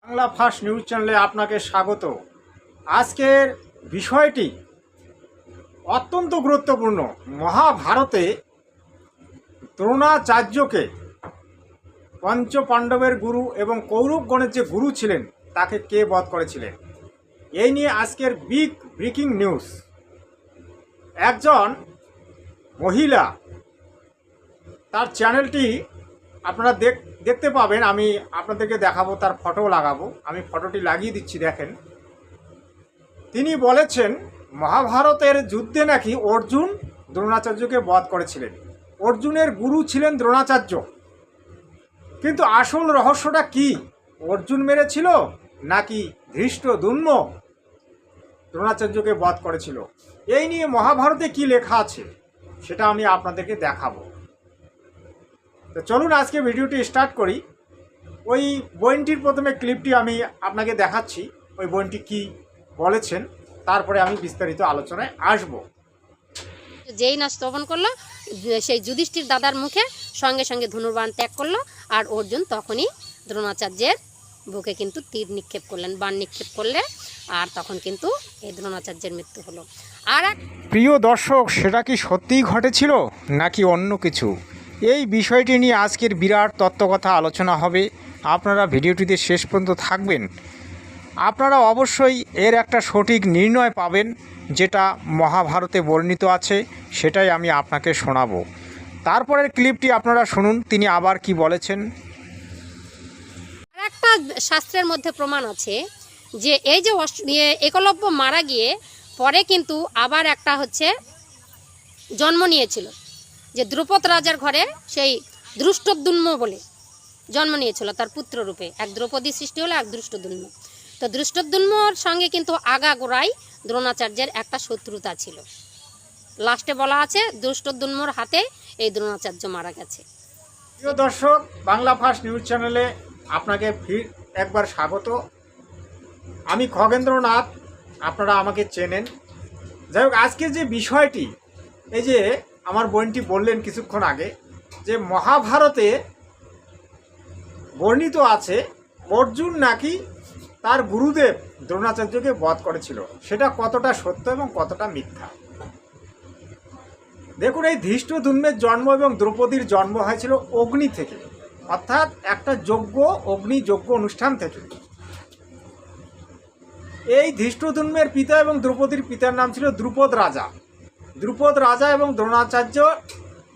Bangla first news চ্যানেলে আপনাকে স্বাগত। আজকের বিষয়টি অত্যন্ত গুরুত্বপূর্ণ। মহাভারতে দ্রোণাচার্যকে পঞ্চপাণ্ডবের গুরু এবং কৌরবগণের যে গুরু ছিলেন তাকে কে বধ করেছিলেন, এই নিয়ে আজকের বিগ ব্রেকিং নিউজ। একজন মহিলা, তার চ্যানেলটি আপনারা দেখতে পাবেন, আমি আপনাদেরকে দেখাবো, তার ফটো লাগাবো, আমি ফটোটি লাগিয়ে দিচ্ছি, দেখেন। তিনি বলেছেন মহাভারতের যুদ্ধে নাকি অর্জুন দ্রোণাচার্যকে বধ করেছিলেন, অর্জুনের গুরু ছিলেন দ্রোণাচার্য। কিন্তু আসল রহস্যটা কি? অর্জুন মেরেছিল নাকি ধৃষ্টদ্যুম্ন দ্রোণাচার্যকে বধ করেছিল? এই নিয়ে মহাভারতে কি লেখা আছে সেটা আমি আপনাদেরকে দেখাবো। তো চলুন আজকে ভিডিওটি স্টার্ট করি। ওই বইনটির প্রথমে ক্লিপটি আমি আপনাকে দেখাচ্ছি, ওই বইনটি কি বলেছেন, তারপরে আমি বিস্তারিত আলোচনায় আসব। যেই না স্তবন করলো, সেই যুধিষ্ঠির দাদার মুখে সঙ্গে সঙ্গে ধনুর্বাণ ত্যাগ করলো, আর অর্জুন তখনই দ্রোণাচার্যের বুকে কিন্তু তীর নিক্ষেপ করলেন, বাণ নিক্ষেপ করলে, আর তখন কিন্তু এই দ্রোণাচার্যের মৃত্যু হলো। আর প্রিয় দর্শক, সেটা কি সত্যিই ঘটেছিল নাকি অন্য কিছু? এই বিষয়টি নিয়ে আজকের বিরাট তত্ত্বকথা আলোচনা হবে। আপনারা ভিডিওটিতে শেষ পর্যন্ত থাকবেন। আপনারা অবশ্যই এর একটা সঠিক নির্ণয় পাবেন, যেটা মহাভারতে বর্ণিত আছে, সেটাই আমি আপনাকে শোনাবো। তারপরের ক্লিপটি আপনারা শুনুন, তিনি আবার কি বলেছেন। একটা শাস্ত্রের মধ্যে প্রমাণ আছে যে এই যে একলব্য মারা গিয়ে পরে কিন্তু আবার একটা জন্ম নিয়েছিল, যে দ্রুপদ রাজার ঘরে সেই ধৃষ্টদ্যুম্ন বলে জন্ম নিয়েছিল, তার পুত্র রূপে এক দ্রৌপদী সৃষ্টি হলো, এক ধৃষ্টদ্যুম্ন। তো ধৃষ্টদ্যুম্নর সঙ্গে কিন্তু আগাগোড়াই দ্রোণাচার্যের একটা শত্রুতা ছিল। লাস্টে বলা আছে ধৃষ্টদ্যুম্নর হাতে এই দ্রোণাচার্য মারা গেছে। প্রিয় দর্শক, বাংলা ফার্স্ট নিউজ চ্যানেলে আপনাকে ফির একবার স্বাগত। আমি খগেন্দ্রনাথ, আপনারা আমাকে চেনেন। যাই হোক, আজকে যে বিষয়টি, এই যে আমার বোনটি বললেন কিছুক্ষণ আগে যে মহাভারতে বর্ণিত আছে অর্জুন নাকি তার গুরুদেব দ্রোণাচার্যকে বধ করেছিল, সেটা কতটা সত্য এবং কতটা মিথ্যা। দেখুন, এই ধৃষ্টদ্যুম্নের জন্ম এবং দ্রৌপদীর জন্ম হয়েছিল অগ্নি থেকে, অর্থাৎ একটা যজ্ঞ, অগ্নি যজ্ঞ অনুষ্ঠান থেকে। এই ধৃষ্টদ্যুম্নের পিতা এবং দ্রৌপদীর পিতার নাম ছিল দ্রুপদ রাজা। দ্রুপদ রাজা এবং দ্রোণাচার্য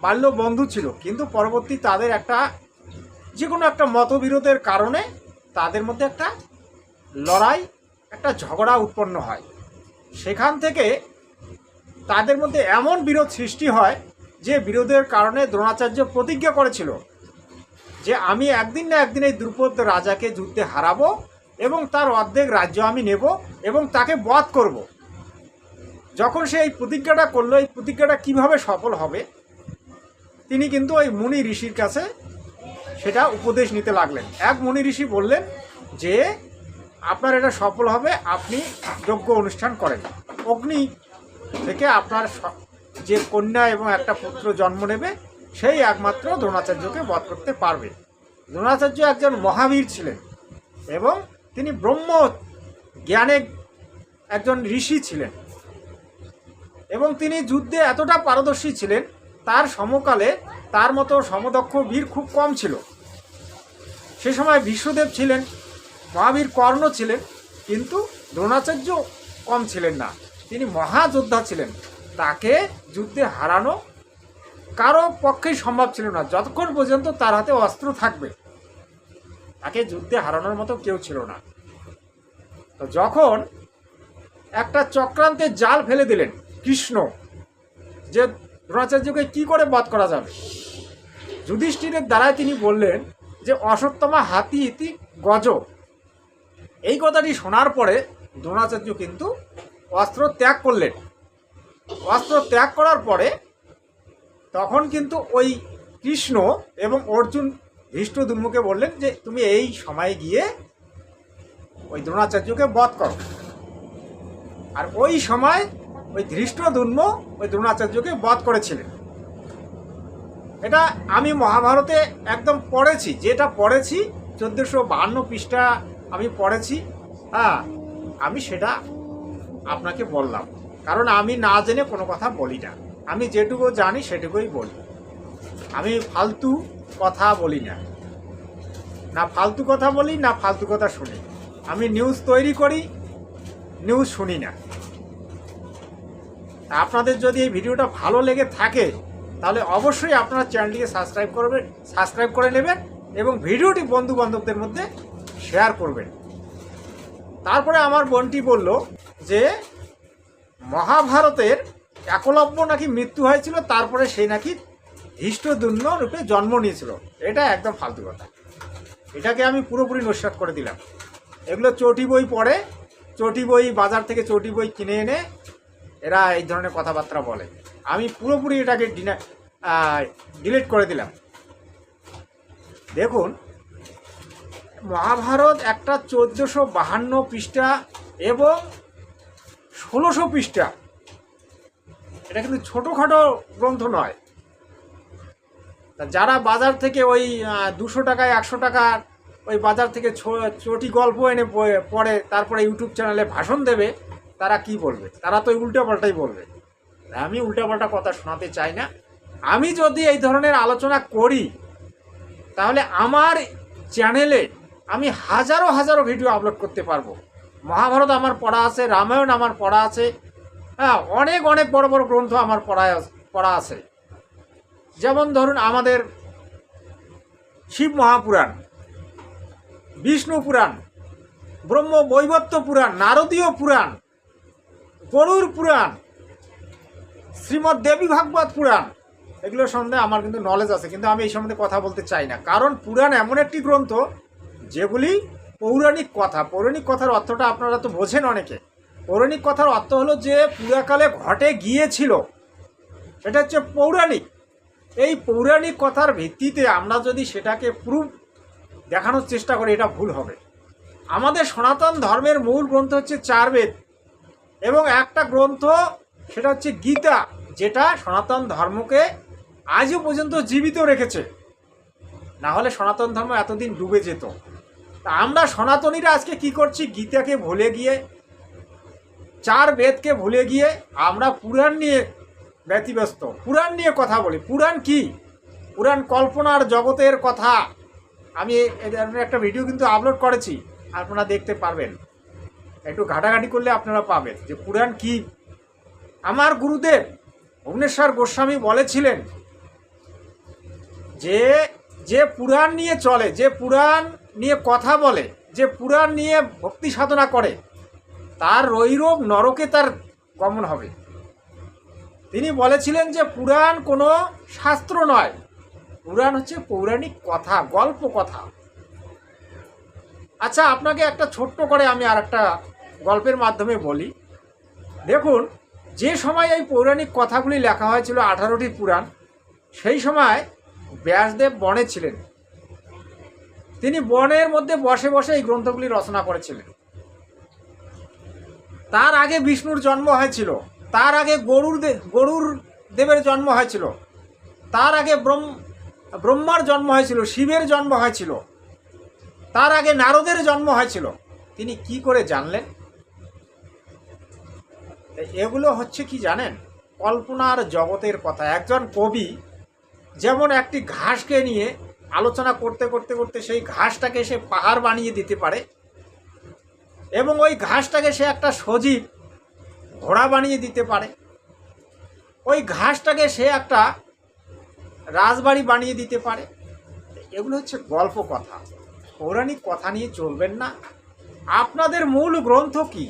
বাল্য বন্ধু ছিল, কিন্তু পরবর্তী তাদের যে কোনো একটা মতবিরোধের কারণে তাদের মধ্যে একটা লড়াই, একটা ঝগড়া উৎপন্ন হয়। সেখান থেকে তাদের মধ্যে এমন বিরোধ সৃষ্টি হয় যে বিরোধের কারণে দ্রোণাচার্য প্রতিজ্ঞা করেছিল যে আমি একদিন না একদিন এই দ্রুপদ রাজাকে যুদ্ধে হারাবো এবং তার অর্ধেক রাজ্য আমি নেব এবং তাকে বধ করব। যখন সে এই প্রতিজ্ঞাটা করলো, এই প্রতিজ্ঞাটা কিভাবে সফল হবে, তিনি কিন্তু ওই মুনি ঋষির কাছে সেটা উপদেশ নিতে লাগলেন। এক মুনি ঋষি বললেন যে আপনার এটা সফল হবে, আপনি যজ্ঞ অনুষ্ঠান করেন, অগ্নি থেকে আপনার যে কন্যা এবং একটা পুত্র জন্ম নেবে, সেই একমাত্র দ্রোণাচার্যকে বধ করতে পারবে। দ্রোণাচার্য একজন মহাবীর ছিলেন এবং তিনি ব্রহ্ম জ্ঞানে একজন ঋষি ছিলেন এবং তিনি যুদ্ধে এতটা পারদর্শী ছিলেন, তার সমকালে তার মতো সমদক্ষ বীর খুব কম ছিল। সে সময় বিশ্বদেব ছিলেন, মহাবীর কর্ণ ছিলেন, কিন্তু দ্রোণাচার্য কম ছিলেন না। তিনি মহাযোদ্ধা ছিলেন, তাকে যুদ্ধে হারানো কারো পক্ষেই সম্ভব ছিল না। যতক্ষণ পর্যন্ত তার হাতে অস্ত্র থাকবে, তাকে যুদ্ধে হারানোর মতো কেউ ছিল না। তো যখন একটা চক্রান্তের জাল ফেলে দিলেন কৃষ্ণ, যে দ্রোণাচার্যকে কি করে বধ করা যাবে, যুধিষ্ঠিরের দ্বারাই তিনি বললেন যে অশ্বত্থামা হাতি ইতি গজ। এই কথাটি শোনার পরে দ্রোণাচার্য কিন্তু অস্ত্র ত্যাগ করলেন। অস্ত্র ত্যাগ করার পরে তখন কিন্তু ওই কৃষ্ণ এবং অর্জুন ধৃষ্টদ্যুম্নকে বললেন যে তুমি এই সময়ে গিয়ে ওই দ্রোণাচার্যকে বধ করো। আর ওই সময় ওই ধৃষ্টদ্যুম্ন ওই দ্রোণাচার্যকে বধ করেছিলেন। এটা আমি মহাভারতে একদম পড়েছি, যেটা পড়েছি 1452 পৃষ্ঠা আমি পড়েছি, হ্যাঁ, আমি সেটা আপনাকে বললাম, কারণ আমি না জেনে কোনো কথা বলি না। আমি যেটুকু জানি সেটুকুই বলি। আমি ফালতু কথা বলি না, না ফালতু কথা বলি, না ফালতু কথা শুনি। আমি নিউজ তৈরি করি, নিউজ শুনি না। আপনাদের যদি এই ভিডিওটা ভালো লেগে থাকে তাহলে অবশ্যই আপনারা চ্যানেলটিকে সাবস্ক্রাইব করে নেবেন এবং ভিডিওটি বন্ধু বান্ধবদের মধ্যে শেয়ার করবেন। তারপরে আমার বোনটি বলল যে মহাভারতের একলব্য নাকি মৃত্যু হয়েছিল, তারপরে সে নাকি ধৃষ্টদ্যুম্ন রূপে জন্ম নিয়েছিল। এটা একদম ফালতু কথা। এটাকে আমি পুরোপুরি নস্যাৎ করে দিলাম। এগুলো চটি বই পড়ে, চটি বই বাজার থেকে চটি বই কিনে এনে এরা এই ধরনের কথাবার্তা বলে। আমি পুরোপুরি এটাকে ডিলিট করে দিলাম। দেখুন, মহাভারত একটা 1452 পৃষ্ঠা এবং 1600 পৃষ্ঠা। এটা কিন্তু ছোটোখাটো গ্রন্থ নয়। তা যারা বাজার থেকে ওই 200 টাকায় 100 টাকার ওই বাজার থেকে চটি গল্প এনে পড়ে তারপরে ইউটিউব চ্যানেলে ভাষণ দেবে, তারা কি বলবে? তারা তো উল্টাপাল্টাই বলবে। আমি উল্টাপাল্টা কথা শোনাতে চাই না। আমি যদি এই ধরনের আলোচনা করি তাহলে আমার চ্যানেলে আমি হাজারো হাজারো ভিডিও আপলোড করতে পারবো। মহাভারত আমার পড়া আছে, রামায়ণ আমার পড়া আছে, হ্যাঁ, অনেক অনেক বড় বড় গ্রন্থ আমার পড়া আছে। যেমন ধরুন আমাদের শিব মহাপুরাণ, বিষ্ণু পুরাণ, ব্রহ্ম বৈবর্ত পুরাণ, নারদীয় পুরাণ, গরুর পুরাণ, শ্রীমদ্ দেবী ভাগবত পুরাণ, এগুলো সম্বন্ধে আমার কিন্তু নলেজ আছে, কিন্তু আমি এই সম্বন্ধে কথা বলতে চাই না। কারণ পুরাণ এমন একটি গ্রন্থ যেগুলি পৌরাণিক কথা। পৌরাণিক কথার অর্থটা আপনারা তো বোঝেন অনেকে। পৌরাণিক কথার অর্থ হলো যে পুরাকালে ঘটে গিয়েছিল, এটা হচ্ছে পৌরাণিক। এই পৌরাণিক কথার ভিত্তিতে আমরা যদি সেটাকে প্রুফ দেখানোর চেষ্টা করি, এটা ভুল হবে। আমাদের সনাতন ধর্মের মূল গ্রন্থ হচ্ছে 4 বেদ এবং একটা গ্রন্থ সেটা হচ্ছে গীতা, যেটা সনাতন ধর্মকে আজও পর্যন্ত জীবিত রেখেছে। না হলে সনাতন ধর্ম এতদিন ডুবে যেত। তা আমরা সনাতনীরা আজকে কি করছি? গীতাকে ভুলে গিয়ে, 4 বেদকে ভুলে গিয়ে আমরা পুরাণ নিয়ে ব্যতিব্যস্ত। পুরাণ নিয়ে কথা বলি। পুরাণ কি? পুরাণ কল্পনার জগতের কথা। আমি এই ধরনের একটা ভিডিও কিন্তু আপলোড করেছি, আপনারা দেখতে পারবেন। একটু ঘাটাঘাটি করলে আপনারা পাবেন যে পুরাণ কি। আমার গুরুদেব ভুবনেশ্বর গোস্বামী বলেছিলেন যে যে পুরাণ নিয়ে চলে, যে পুরাণ নিয়ে কথা বলে, যে পুরাণ নিয়ে ভক্তি সাধনা করে, তার রৈরোগ নরকে তার গমন হবে। তিনি বলেছিলেন যে পুরাণ কোনো শাস্ত্র নয়, পুরাণ হচ্ছে পৌরাণিক কথা, গল্প কথা। আচ্ছা, আপনাকে একটা ছোট্ট করে আমি আর একটা গল্পের মাধ্যমে বলি। দেখুন, যে সময় এই পৌরাণিক কথাগুলি লেখা হয়েছিল 18টি পুরাণ, সেই সময় ব্যাসদেব বনে ছিলেন। তিনি বনের মধ্যে বসে বসে এই গ্রন্থগুলি রচনা করেছিলেন। তার আগে বিষ্ণুর জন্ম হয়েছিল, তার আগে গরুর দেবের জন্ম হয়েছিল, তার আগে ব্রহ্মার জন্ম হয়েছিল, শিবের জন্ম হয়েছিল, তার আগে নারদের জন্ম হয়েছিল। তিনি কি করে জানলেন? এগুলো হচ্ছে কি জানেন? কল্পনার জগতের কথা। একজন কবি যেমন একটি ঘাসকে নিয়ে আলোচনা করতে করতে করতে সেই ঘাসটাকে সে পাহাড় বানিয়ে দিতে পারে, এবং ওই ঘাসটাকে সে একটা সজীব ঘোড়া বানিয়ে দিতে পারে, ওই ঘাসটাকে সে একটা রাজবাড়ি বানিয়ে দিতে পারে। এগুলো হচ্ছে গল্প কথা। পৌরাণিক কথা নিয়ে চলবেন না। আপনাদের মূল গ্রন্থ কি?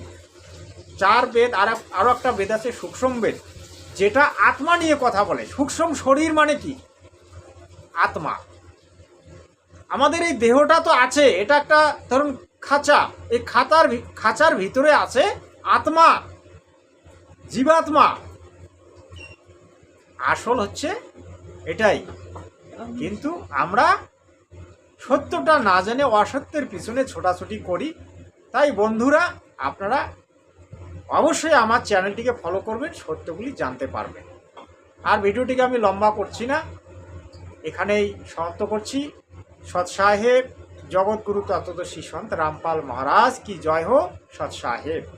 4 বেদ, আরও একটা বেদ আছে সূক্ষ্ম বেদ, যেটা আত্মা নিয়ে কথা বলে। সূক্ষ্ম শরীর মানে কি? আত্মা। আমাদের এই দেহটা তো আছে, এটা একটা ধরুন খাঁচা। এই খাঁচার ভিতরে আছে আত্মা, জীবাত্মা। আসল হচ্ছে এটাই। কিন্তু আমরা সত্যটা না জেনে অসত্যের পিছনে ছোটাছুটি করি। তাই বন্ধুরা, আপনারা অবশ্যই আমার চ্যানেলটিকে ফলো করবেন, সত্যগুলি জানতে পারবেন। আর ভিডিওটিকে আমি লম্বা করছি না, এখানেই সমাপ্ত করছি। সৎ সাহেব जगत गुरु तत्वदर्शी संत रामपाल महाराज की जय हो। सत साहेब।